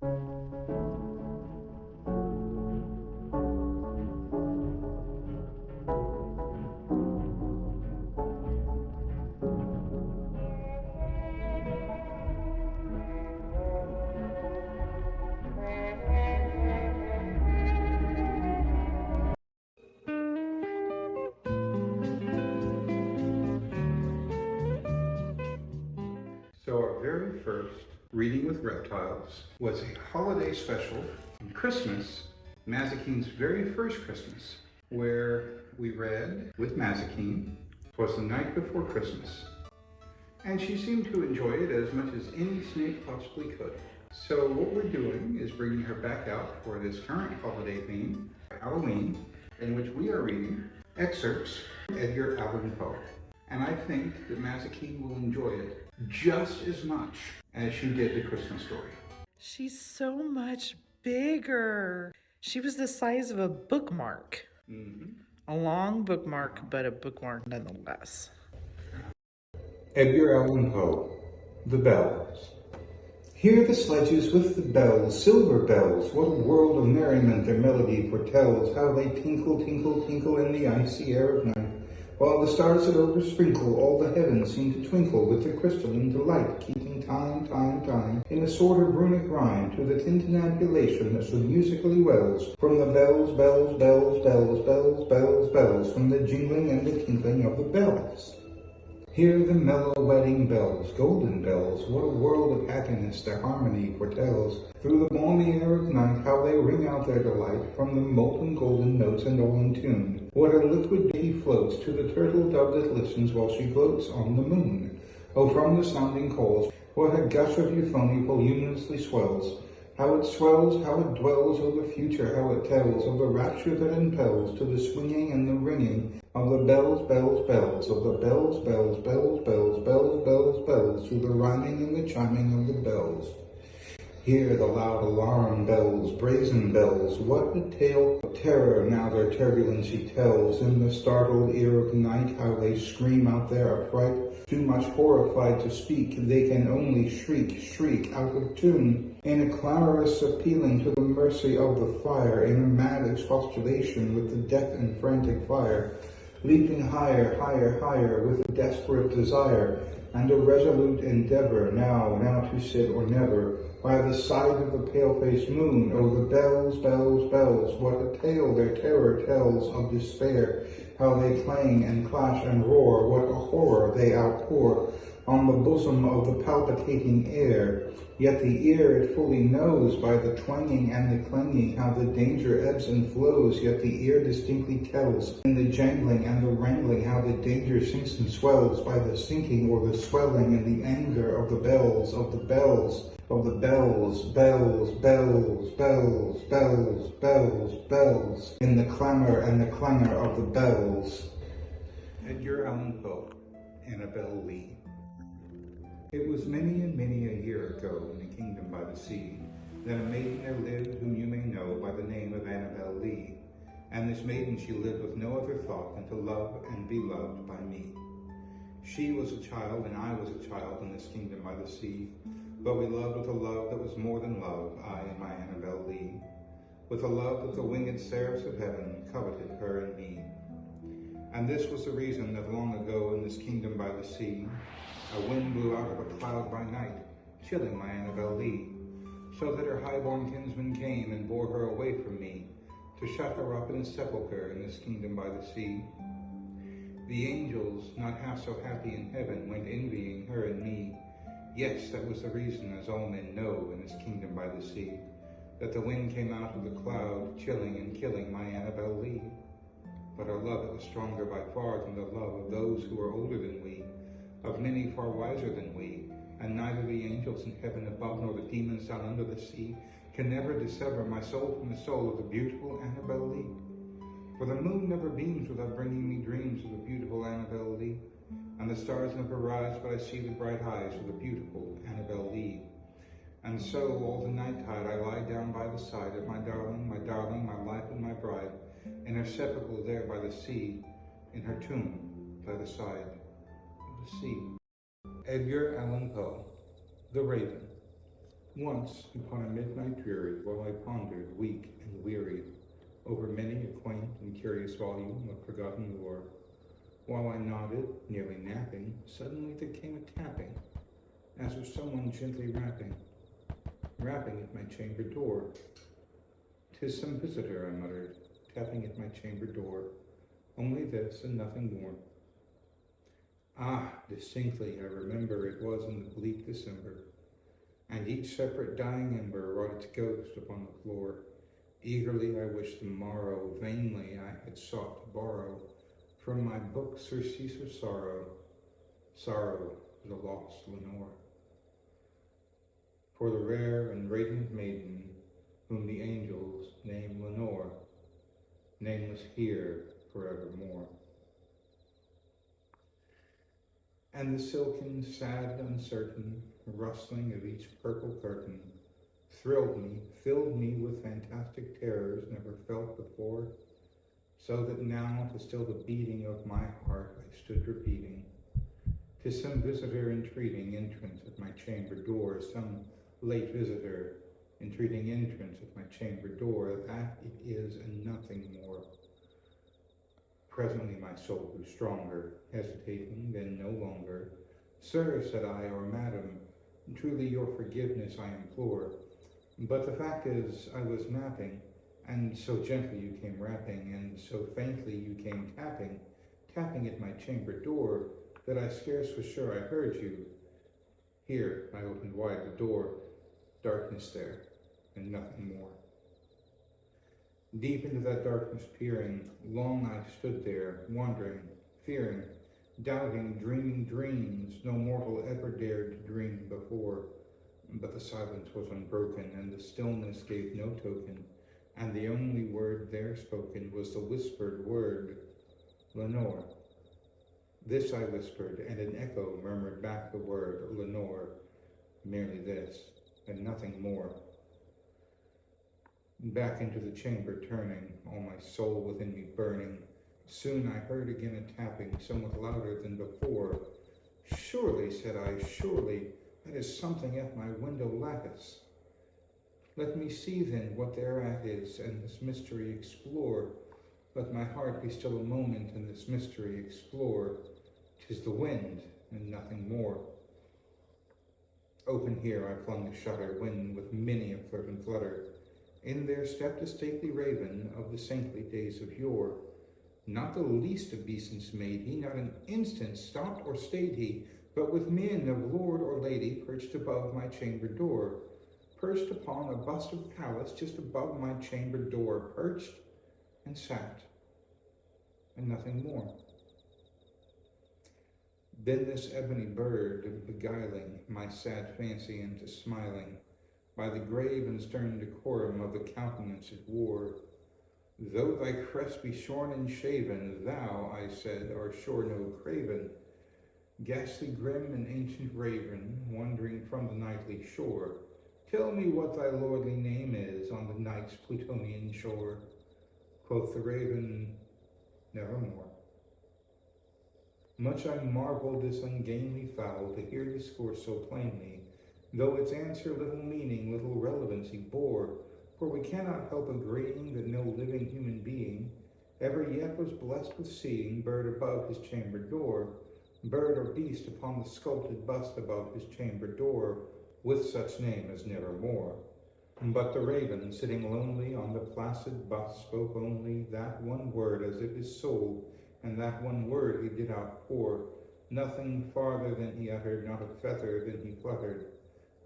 So our very first Reading with Reptiles was a holiday special on Christmas, Mazikeen's very first Christmas, where we read with Mazikeen. It was the night before Christmas, and she seemed to enjoy it as much as any snake possibly could. So what we're doing is bringing her back out for this current holiday theme, Halloween, in which we are reading excerpts from Edgar Allan Poe. And I think that Mazikeen will enjoy it just as much as she did the Christmas story. She's so much bigger. She was the size of a bookmark. A long bookmark, but a bookmark nonetheless. Edgar Allan Poe, The Bells. Hear the sledges with the bells, silver bells, what a world of merriment their melody foretells, how they tinkle, tinkle, tinkle in the icy air of night. While the stars that oversprinkle all the heavens seem to twinkle with their crystalline delight, keeping time, time, time, in a sort of runic rhyme to the tintinnabulation that so musically wells from the bells, bells, bells, bells, bells, bells, bells, from the jingling and the tinkling of the bells. Hear the mellow wedding bells, golden bells, what a world of happiness their harmony foretells. Through the balmy air of night, how they ring out their delight, from the molten golden notes and all in tune. What a liquid ditty floats to the turtle dove that listens while she floats on the moon. Oh, from the sounding calls, what a gush of euphony voluminously swells. How it swells, how it dwells of the future, how it tells of the rapture that impels to the swinging and the ringing of the bells, bells, bells, of the bells, bells, bells, bells, bells, bells, bells, to the rhyming and the chiming of the bells. Hear the loud alarm bells, brazen bells, what a tale of terror now their turbulency tells. In the startled ear of night, how they scream out their affright, too much horrified to speak, they can only shriek, shriek, out of tune, in a clamorous appealing to the mercy of the fire, in a mad expostulation with the death and frantic fire, leaping higher, higher, higher, with a desperate desire, and a resolute endeavor, now to sit or never, by the side of the pale-faced moon. Oh, the bells, bells, bells, what a tale their terror tells of despair, how they clang and clash and roar, what a horror they outpour on the bosom of the palpitating air. Yet the ear it fully knows by the twanging and the clanging how the danger ebbs and flows, yet the ear distinctly tells in the jangling and the wrangling how the danger sinks and swells by the sinking or the swelling and the anger of the bells, of the bells, of the bells, bells, bells, bells, bells, bells, bells, in the clamor and the clangor of the bells. Edgar Allan Poe, Annabelle Lee. It was many and many a year ago in a kingdom by the sea that a maiden there lived whom you may know by the name of Annabelle Lee. And this maiden she lived with no other thought than to love and be loved by me. She was a child and I was a child in this kingdom by the sea, but we loved with a love that was more than love, I and my Annabelle Lee, with a love that the winged seraphs of heaven coveted her and me. And this was the reason that long ago in this kingdom by the sea, a wind blew out of a cloud by night, chilling my Annabelle Lee, so that her highborn kinsman came and bore her away from me, to shut her up in a sepulchre in this kingdom by the sea. The angels, not half so happy in heaven, went envying her and me. Yes, that was the reason, as all men know in this kingdom by the sea, that the wind came out of the cloud, chilling and killing my Annabelle Lee. But our love, it was stronger by far than the love of those who were older than we, of many far wiser than we, and neither the angels in heaven above nor the demons down under the sea can never dissever my soul from the soul of the beautiful Annabelle Lee. For the moon never beams without bringing me dreams of the beautiful Annabelle Lee, and the stars never rise but I see the bright eyes of the beautiful Annabelle Lee. And so all the night tide I lie down by the side of my darling, my life and my bride, in her sepulchre there by the sea, in her tomb by the side of the sea. Edgar Allan Poe, The Raven. Once, upon a midnight dreary, while I pondered, weak and weary, over many a quaint and curious volume of forgotten lore, while I nodded, nearly napping, suddenly there came a tapping, as of someone gently rapping at my chamber door. "'Tis some visitor," I muttered, tapping at my chamber door. Only this and nothing more. Ah, distinctly I remember it was in the bleak December, and each separate dying ember wrought its ghost upon the floor. Eagerly I wished the morrow, vainly I had sought to borrow from my book surcease of sorrow, sorrow for the lost Lenore. For the rare and radiant maiden, whom the angels name Lenore, nameless here forevermore. And the silken, sad, uncertain rustling of each purple curtain thrilled me, filled me with fantastic terrors never felt before, so that now to still the beating of my heart I stood repeating, "'Tis some visitor entreating entrance at my chamber door, some late visitor entreating entrance at my chamber door, that it is and nothing more." Presently my soul grew stronger, hesitating, then no longer. "Sir," said I, "or madam, truly your forgiveness I implore. But the fact is, I was napping, and so gently you came rapping, and so faintly you came tapping at my chamber door, that I scarce was sure I heard you." Here I opened wide the door, darkness there, and nothing more. Deep into that darkness peering, long I stood there, wondering, fearing, doubting, dreaming dreams no mortal ever dared to dream before. But the silence was unbroken, and the stillness gave no token, and the only word there spoken was the whispered word, "Lenore." This I whispered, and an echo murmured back the word, "Lenore," merely this, and nothing more. Back into the chamber turning, all my soul within me burning, soon I heard again a tapping, somewhat louder than before. "Surely," said I, "surely that is something at my window lattice. Let me see then what thereat is, and this mystery explore. Let my heart be still a moment, and this mystery explore. 'Tis the wind, and nothing more." Open here I flung the shutter, when with many a flirt and flutter, in there stepped a stately raven of the saintly days of yore. Not the least obeisance made he, not an instant stopped or stayed he, but with mien of lord or lady perched above my chamber door, perched upon a bust of Pallas just above my chamber door, perched and sat, and nothing more. Then this ebony bird, beguiling my sad fancy into smiling, by the grave and stern decorum of the countenance it wore, "Though thy crest be shorn and shaven, thou," I said, "art sure no craven, ghastly grim and ancient raven, wandering from the nightly shore. Tell me what thy lordly name is on the night's Plutonian shore." Quoth the raven, "Nevermore." Much I marveled this ungainly fowl to hear discourse so plainly, though its answer little meaning, little relevancy bore, for we cannot help agreeing that no living human being ever yet was blessed with seeing bird above his chamber door, bird or beast upon the sculpted bust above his chamber door, with such name as Nevermore. But the raven, sitting lonely on the placid bust, spoke only that one word as if his soul, and that one word he did outpour, nothing farther than he uttered, not a feather than he fluttered,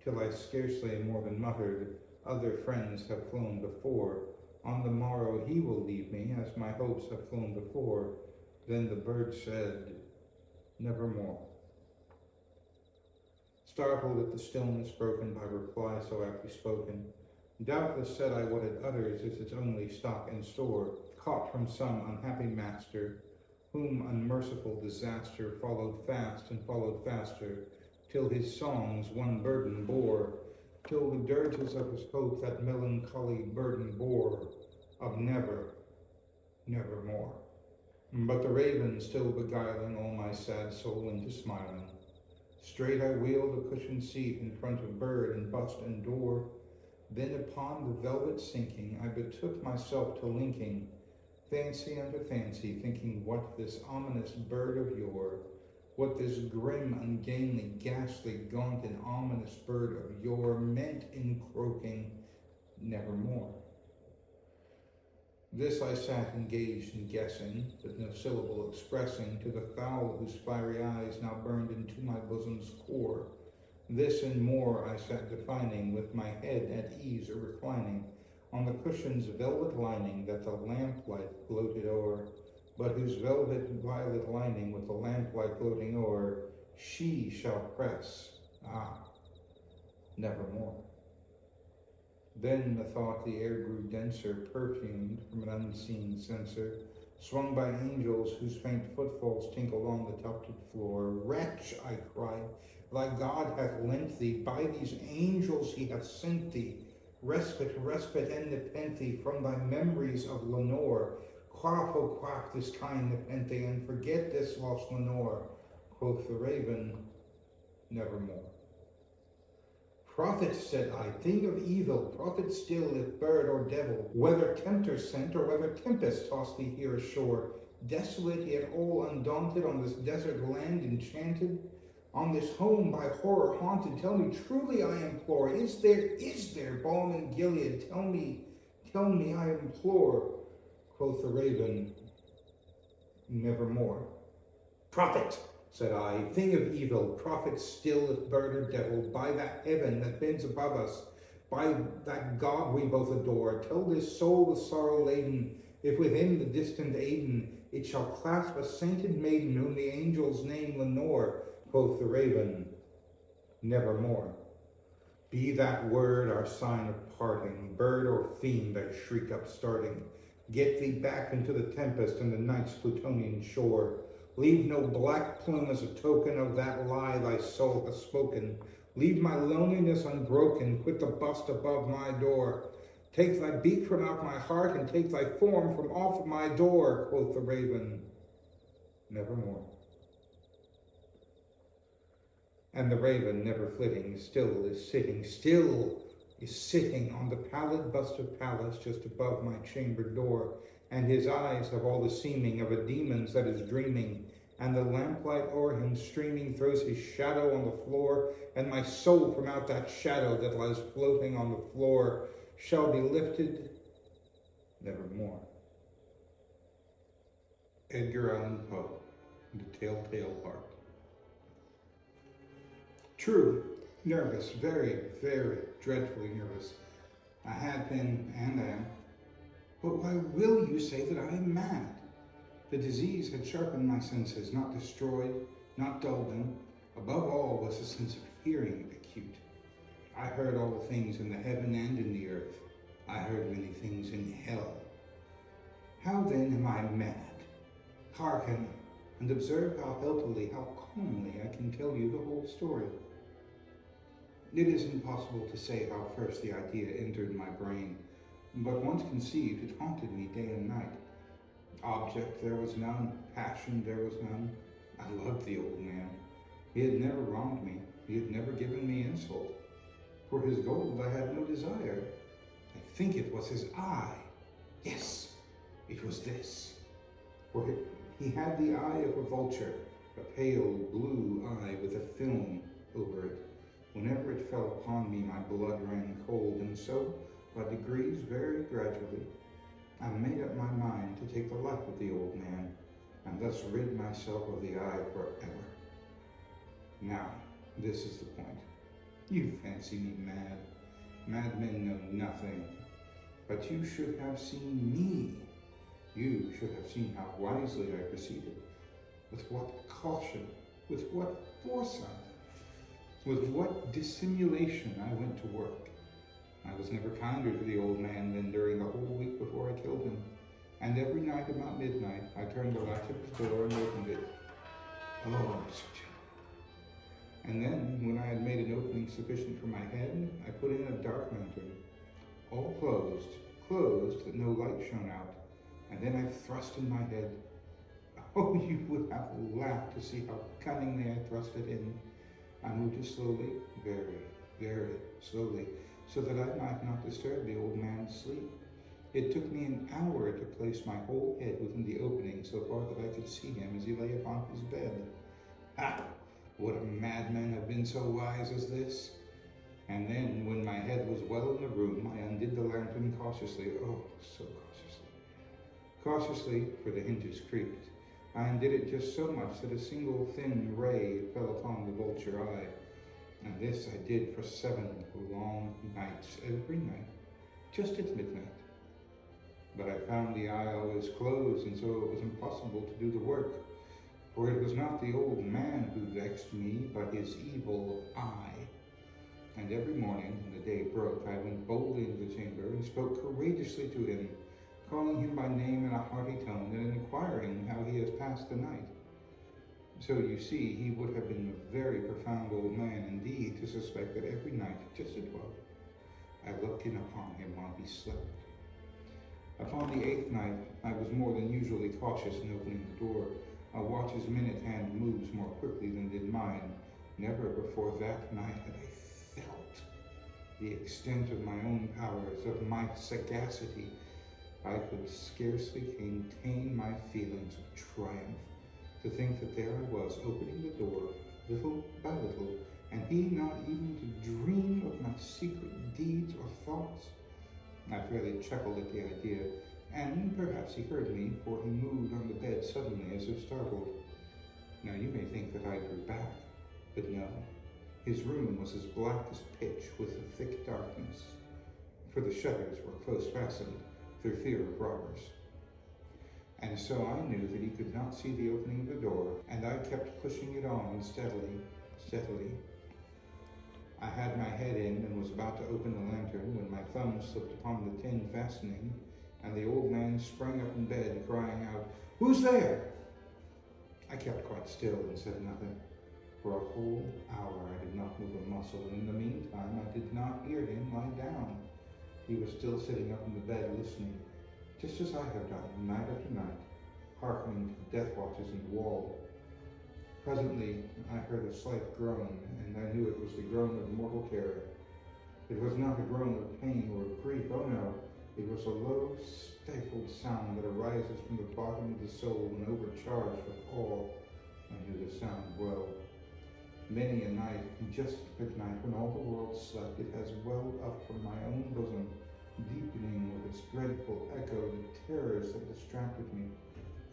till I scarcely more than muttered, "Other friends have flown before. On the morrow he will leave me, as my hopes have flown before." Then the bird said, "Nevermore." Startled at the stillness broken by reply so aptly spoken, doubtless said I what it utters is its only stock and store, caught from some unhappy master, whom unmerciful disaster followed fast and followed faster, till his songs one burden bore, till the dirges of his hope that melancholy burden bore, of never, nevermore. But the raven, still beguiling all my sad soul into smiling, Straight I wheeled a cushioned seat in front of bird and bust and door. Then upon the velvet sinking, I betook myself to linking fancy unto fancy, thinking what this ominous bird of yore, what this grim, ungainly, ghastly, gaunt, and ominous bird of yore meant in croaking nevermore. This I sat engaged in guessing, with no syllable expressing, to the fowl whose fiery eyes now burned into my bosom's core. This and more I sat defining, with my head at ease or reclining, on the cushion's velvet lining that the lamplight gloated o'er, but whose velvet violet lining with the lamplight gloating o'er, she shall press, nevermore. Then methought the air grew denser, perfumed from an unseen censer, swung by angels whose faint footfalls tinkled on the tufted floor. Wretch, I cried, thy God hath lent thee, by these angels he hath sent thee, respite, respite, and nepenthe from thy memories of Lenore. Quaff, oh quaff this kind nepenthe, and forget this lost Lenore. Quoth the raven, nevermore. Prophet, said I, thing of evil, prophet still, if bird or devil, whether tempter sent or whether tempest tossed thee here ashore, desolate yet all undaunted, on this desert land enchanted, on this home by horror haunted, tell me truly, I implore, is there balm in Gilead? Tell me, I implore. Quoth the raven, nevermore. Prophet, said I, thing of evil, prophet still, if bird or devil, by that heaven that bends above us, by that God we both adore, tell this soul with sorrow laden, if within the distant Aden it shall clasp a sainted maiden whom the angels name Lenore. Quoth the raven, nevermore. Be that word our sign of parting, bird or fiend, I shriek upstarting. Get thee back into the tempest and the night's Plutonian shore. Leave no black plume as a token of that lie thy soul has spoken. Leave my loneliness unbroken, quit the bust above my door. Take thy beak from out my heart, and take thy form from off my door. Quoth the raven, nevermore. And the raven, never flitting, still is sitting on the pallid bust of Pallas just above my chamber door, and his eyes have all the seeming of a demon's that is dreaming, and the lamplight o'er him streaming throws his shadow on the floor, and my soul from out that shadow that lies floating on the floor shall be lifted nevermore. Edgar Allan Poe, The Telltale Heart. True, nervous, very, very dreadfully nervous. I had been and am. But why will you say that I am mad? The disease had sharpened my senses, not destroyed, not dulled them. Above all was a sense of hearing acute. I heard all the things in the heaven and in the earth. I heard many things in hell. How then am I mad? Hearken, and observe how healthily, how calmly I can tell you the whole story. It is impossible to say how first the idea entered my brain, but once conceived, it haunted me day and night. Object there was none, passion there was none. I loved the old man. He had never wronged me. He had never given me insult. For his gold I had no desire. I think it was his eye. Yes, it was this. For he had the eye of a vulture, a pale blue eye with a film over it. Whenever it fell upon me, my blood ran cold, and so, by degrees, very gradually, I made up my mind to take the life of the old man, and thus rid myself of the eye forever. Now, this is the point. You fancy me mad. Madmen know nothing. But you should have seen me. You should have seen how wisely I proceeded, with what caution, with what foresight, with what dissimulation I went to work. I was never kinder to the old man than during the whole week before I killed him, and every night about midnight I turned the latch of his door and opened it. Oh, such a... And then, when I had made an opening sufficient for my head, I put in a dark lantern, all closed that no light shone out, and then I thrust in my head. Oh, you would have laughed to see how cunningly I thrust it in. I moved it slowly, very, very slowly, so that I might not disturb the old man's sleep. It took me an hour to place my whole head within the opening so far that I could see him as he lay upon his bed. Ha! Would a madman have been so wise as this? And then, when my head was well in the room, I undid the lantern cautiously, oh, so cautiously. Cautiously, for the hinges creaked. I undid it just so much that a single thin ray fell upon the vulture eye. And this I did for 7 long nights, every night, just at midnight. But I found the eye always closed, and so it was impossible to do the work. For it was not the old man who vexed me, but his evil eye. And every morning, when the day broke, I went boldly into the chamber and spoke courageously to him, calling him by name in a hearty tone and inquiring how he has passed the night. So you see, he would have been a very profound old man indeed to suspect that every night, just at 12, I looked in upon him while he slept. Upon the 8th night, I was more than usually cautious in opening the door. A watch's minute hand moves more quickly than did mine. Never before that night had I felt the extent of my own powers, of my sagacity. I could scarcely contain my feelings of triumph to think that there I was, opening the door, little by little, and he not even to dream of my secret deeds or thoughts. I fairly chuckled at the idea, and perhaps he heard me, for he moved on the bed suddenly as if startled. Now you may think that I drew back, but no. His room was as black as pitch with a thick darkness, for the shutters were close fastened through fear of robbers. And so I knew that he could not see the opening of the door, and I kept pushing it on steadily, steadily. I had my head in and was about to open the lantern when my thumb slipped upon the tin fastening, and the old man sprang up in bed, crying out, "Who's there?" I kept quite still and said nothing. For a whole hour I did not move a muscle, and in the meantime I did not hear him lie down. He was still sitting up in the bed listening, just as I have done night after night, hearkening to the death watches in the wall. Presently I heard a slight groan, and I knew it was the groan of mortal terror. It was not a groan of pain or of grief, oh no, it was a low, stifled sound that arises from the bottom of the soul when overcharged with awe. I knew the sound well. Many a night, just at night, when all the world slept, it has welled up from my own bosom, deepening with its dreadful echo the terrors that distracted me.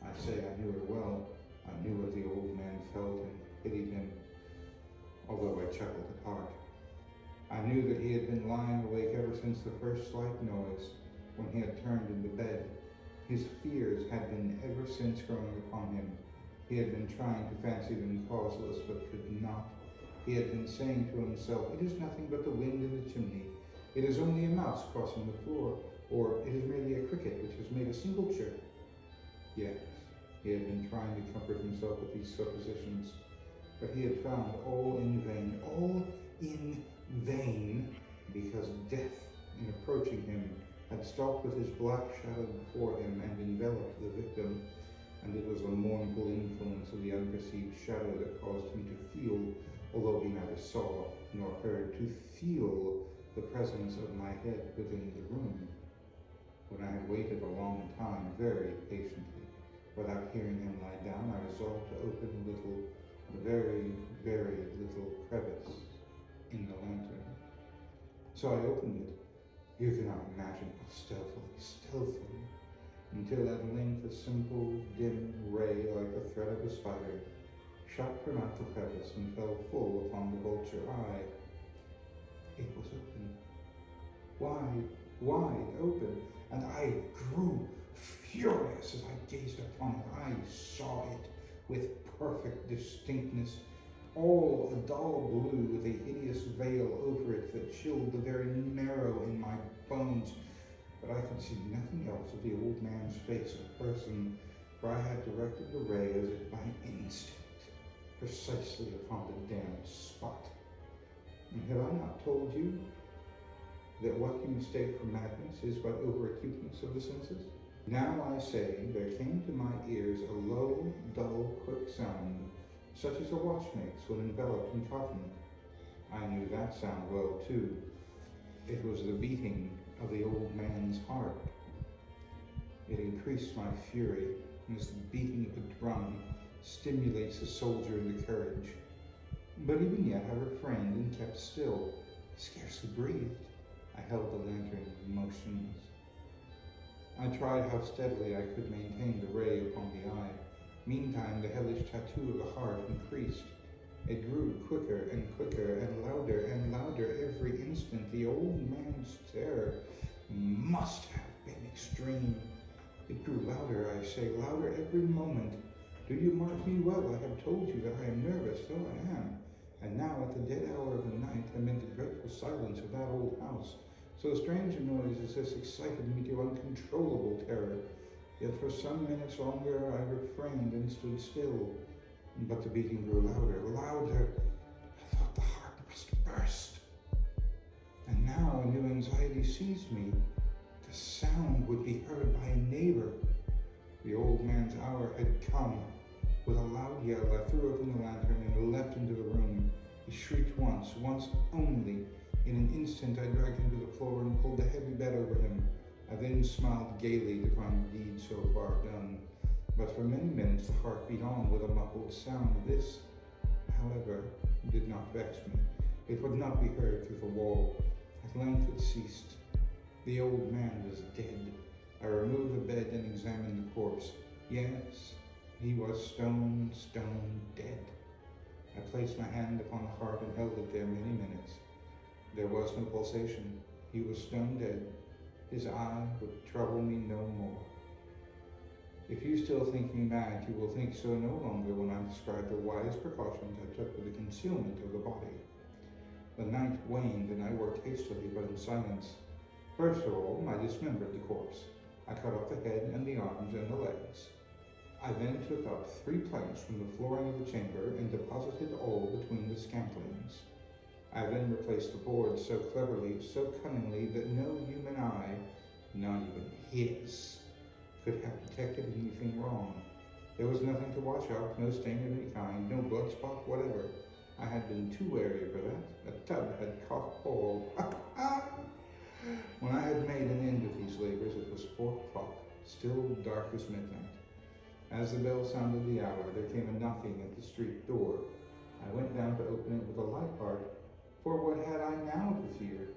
I say I knew it well. I knew what the old man felt and pitied him, although I chuckled at heart. I knew that he had been lying awake ever since the first slight noise, when he had turned in the bed. His fears had been ever since growing upon him. He had been trying to fancy them causeless, but could not. He had been saying to himself, "It is nothing but the wind in the chimney. It is only a mouse crossing the floor, or it is merely a cricket which has made a single chirp." Yes, he had been trying to comfort himself with these suppositions, but he had found all in vain, because death, in approaching him, had stalked with his black shadow before him and enveloped the victim, and it was the mournful influence of the unperceived shadow that caused him to feel, although he neither saw nor heard, to feel the presence of my head within the room. When I had waited a long time, very patiently, without hearing him lie down, I resolved to open a very, very little crevice in the lantern. So I opened it. You cannot imagine how stealthily, until at length a simple, dim ray, like the thread of a spider, shot from out the crevice and fell full upon the vulture eye. It was open, wide open, and I grew furious as I gazed upon it. I saw it with perfect distinctness, all a dull blue with a hideous veil over it that chilled the very marrow in my bones. But I could see nothing else of the old man's face or person, for I had directed the ray as if by instinct, precisely upon the damned spot. And have I not told you that what you mistake for madness is but over-acuteness of the senses? Now I say, there came to my ears a low, dull, quick sound, such as a watch makes when enveloped in cotton. I knew that sound well, too. It was the beating of the old man's heart. It increased my fury, as the beating of a drum stimulates a soldier into courage. But even yet I refrained and kept still. I scarcely breathed. I held the lantern motionless. I tried how steadily I could maintain the ray upon the eye. Meantime, the hellish tattoo of the heart increased. It grew quicker and quicker and louder every instant. The old man's terror must have been extreme. It grew louder, I say, louder every moment. Do you mark me well? I have told you that I am nervous, though I am. And now, at the dead hour of the night, amid the dreadful silence of that old house, so strange a noise as this excited me to uncontrollable terror. Yet for some minutes longer I refrained and stood still. But the beating grew louder. I thought the heart must burst. And now a new anxiety seized me. The sound would be heard by a neighbor. The old man's hour had come. With a loud yell, I threw open the lantern and leapt into the room. He shrieked once only. In an instant, I dragged him to the floor and pulled the heavy bed over him. I then smiled gaily to find the deed so far done. But for many minutes the heart beat on with a muffled sound. This, however, did not vex me. It would not be heard through the wall. At length it ceased. The old man was dead. I removed the bed and examined the corpse. Yes, he was stone dead. I placed my hand upon the heart and held it there many minutes. There was no pulsation. He was stone dead. His eye would trouble me no more. If you still think me mad, you will think so no longer when I describe the wise precautions I took for the concealment of the body. The night waned and I worked hastily but in silence. First of all, I dismembered the corpse. I cut off the head and the arms and the legs. I then took up 3 planks from the flooring of the chamber and deposited all between the scantlings. I then replaced the boards so cleverly, so cunningly, that no human eye, not even his, could have detected anything wrong. There was nothing to watch out, no stain of any kind, no blood spot whatever. I had been too wary for that. A tub had caught all. When I had made an end of these labors, it was 4 o'clock, still dark as midnight. As the bell sounded the hour, there came a knocking at the street door. I went down to open it with a light heart, for what had I now to fear?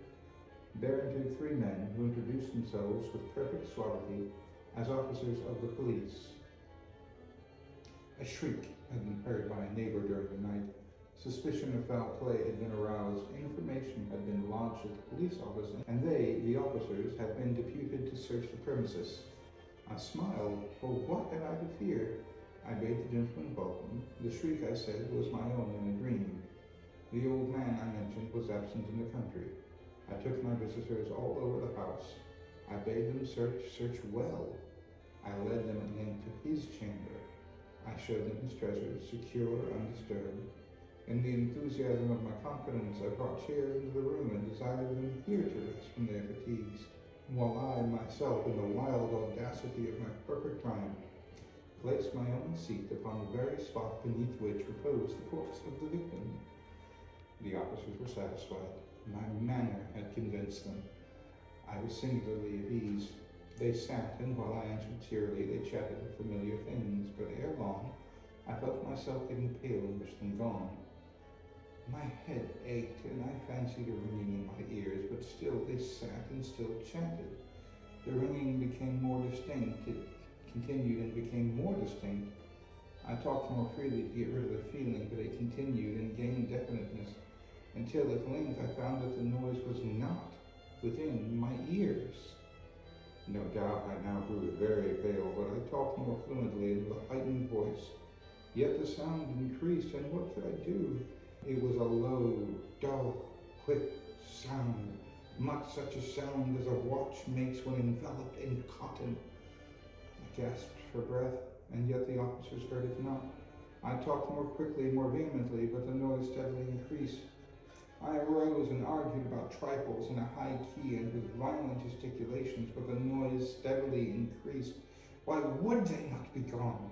There entered 3 men who introduced themselves with perfect suavity as officers of the police. A shriek had been heard by a neighbor during the night. Suspicion of foul play had been aroused. Information had been lodged at the police office, and they, the officers, had been deputed to search the premises. I smiled, for what had I to fear? I bade the gentleman welcome. The shriek, I said, was my own in a dream. The old man I mentioned was absent in the country. I took my visitors all over the house. I bade them search well. I led them at length to his chamber. I showed them his treasures, secure, undisturbed. In the enthusiasm of my confidence, I brought chairs into the room and desired them here to rest from their fatigues, while I, myself, in the wild audacity of my perfect triumph, placed my own seat upon the very spot beneath which reposed the corpse of the victim. The officers were satisfied. My manner had convinced them. I was singularly at ease. They sat, and while I answered cheerily, they chatted of familiar things, but ere long, I felt myself getting pale and wished them gone. My head ached, and I fancied a ringing in my ears, but still they sat and still chatted. The ringing became more distinct. It continued and became more distinct. I talked more freely to get rid of the feeling, but it continued and gained definiteness, until at length I found that the noise was not within my ears. No doubt I now grew very pale, but I talked more fluently and with a heightened voice. Yet the sound increased, and what could I do? It was a low, dull, quick sound, much such a sound as a watch makes when enveloped in cotton. I gasped for breath, and yet the officers heard it not. I talked more quickly, more vehemently, but the noise steadily increased. I arose and argued about trifles in a high key and with violent gesticulations, but the noise steadily increased. Why would they not be gone?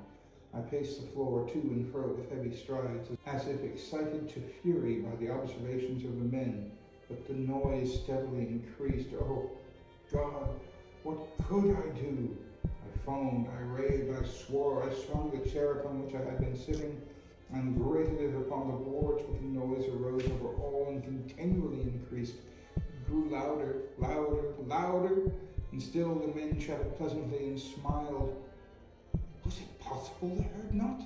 I paced the floor to and fro with heavy strides, as if excited to fury by the observations of the men, but the noise steadily increased. Oh, God, what could I do? I foamed, I raved, I swore. I swung the chair upon which I had been sitting and grated it upon the boards, but the noise arose over all and continually increased. It grew louder, louder, louder, and still the men chatted pleasantly and smiled. Was it possible they heard not?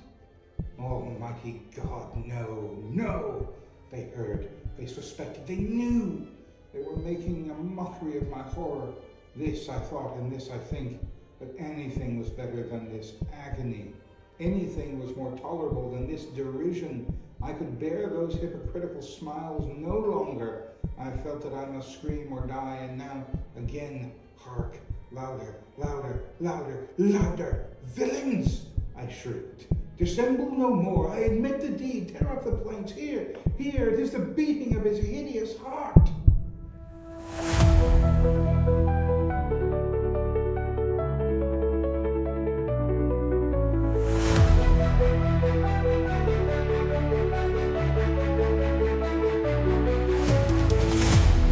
Almighty God, no, no! They heard, they suspected, they knew! They were making a mockery of my horror. This I thought, and this I think, but anything was better than this agony. Anything was more tolerable than this derision. I could bear those hypocritical smiles no longer. I felt that I must scream or die, and now, again, hark! Louder, louder, louder, louder! Villains! I shrieked. Dissemble no more. I admit the deed. Tear up the planks. Here, here, it is the beating of his hideous heart.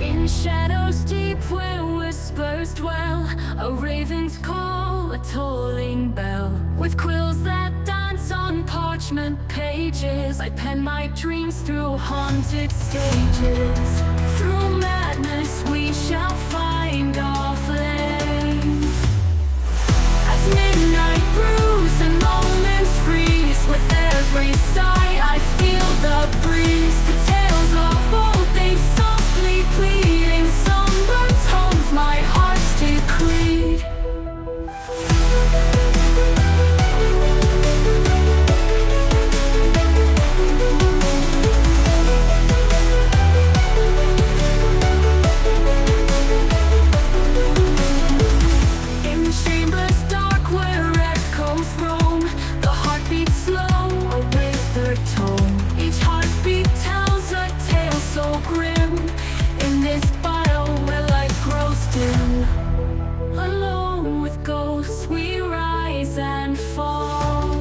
In shadows deep where whispers dwell, a raven's call, a tolling bell. With quills that dance on parchment pages, I pen my dreams through haunted stages. Through madness we shall find our flame. As midnight brews and moments freeze, with every sigh I feel the breeze. The tales of old, they softly pleading, somber tones my heart's decreed. In chambers dark where echoes roam, the heart beats slow, a withered tone. Each heartbeat tells a tale so grim. In this battle where light grows dim, alone with ghosts we rise and fall.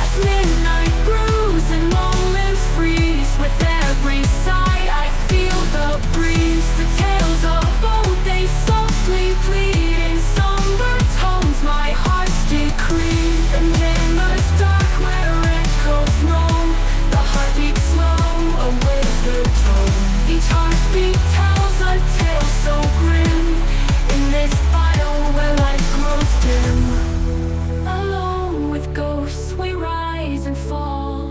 As midnight brews and moments freeze, with every sigh I feel the breeze. The tales of old, they softly plead, in somber tones my heart's decree. In chambers dark where echoes roam, the heart beats slow, a withered tone. Each heartbeat tells a tale so grim. In this battle where light grows dim, alone with ghosts we rise and fall.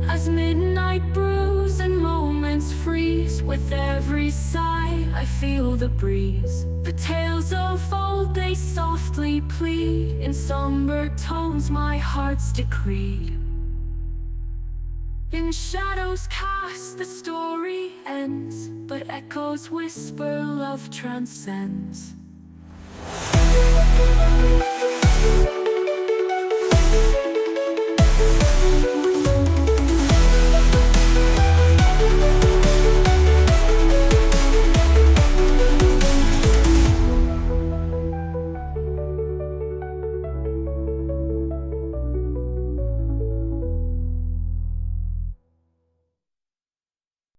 As midnight brews and moments freeze, with every sigh I feel the breeze. The tales of old, they softly plead, in somber tones my heart's decreed. In shadows cast the story ends, but echoes whisper love transcends.